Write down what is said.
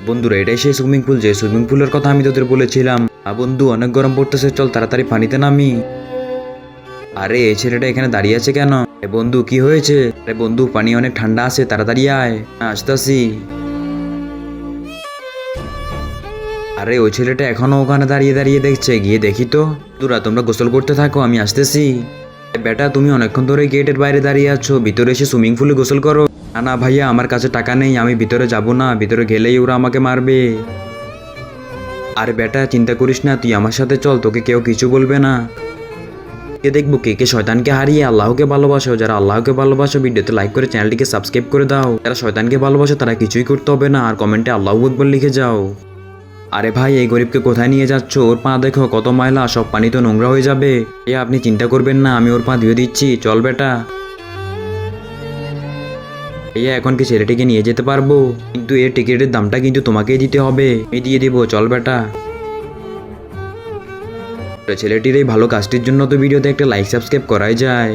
বন্ধুরা, এটাই সেই সুইমিং পুল যে সুইমিং পুলের কথা আমি তোদের বলেছিলাম। বন্ধু, অনেক গরম পড়তেছে, চল তাড়াতাড়ি পানিতে নামি। আরে এই ছেলেটা এখানে দাঁড়িয়ে আছে কেন? বন্ধু কি হয়েছে? আরে বন্ধু, পানি অনেক ঠান্ডা আছে, তাড়াতাড়ি আয়। আসতাছি। আরে ওই ছেলেটা এখনো ওখানে দাঁড়িয়ে দাঁড়িয়ে দেখছে, গিয়ে দেখি তো। বন্ধুরা তোমরা গোসল করতে থাকো, আমি আসতেছি। বেটা, তুমি অনেকক্ষণ ধরে গেটের বাইরে দাঁড়িয়ে আছো, ভিতরে এসে সুইমিং পুলে গোসল করো। না না ভাইয়া, আমার কাছে টাকা নেই, আমি ভিতরে যাব না, ভিতরে গেলেই ওরা আমাকে মারবে। আরে বেটা, চিন্তা করিস না, তুই আমার সাথে চল, তোকে কেউ কিছু বলবে না। কে দেখবো কে কে শয়তানকে হারিয়ে আল্লাহকে ভালোবাসো। যারা আল্লাহকে ভালোবাসো ভিডিওতে লাইক করে চ্যানেলটিকে সাবস্ক্রাইব করে দাও। যারা শয়তানকে ভালোবাসো তারা কিছুই করতে হবে না, আর কমেন্টে আল্লাহু আকবার লিখে যাও। আরে ভাই, এই গরিবকে কোথায় নিয়ে যাচ্ছ? ওর পা দেখো কত ময়লা, সব পানি তো নোংরা হয়ে যাবে। আপনি চিন্তা করবেন না, আমি ওর পা ধুয়ে দিচ্ছি, চল বেটা। এখন কি ছেলেটিকে নিয়ে যেতে পারবো? কিন্তু এর টিকিটের দামটা কিন্তু তোমাকেই দিতে হবে। আমি দিয়ে দিব, চল বেটা। ছেলেটির এই ভালো কাজটির জন্য তো ভিডিওতে একটা লাইক সাবস্ক্রাইব করাই যায়।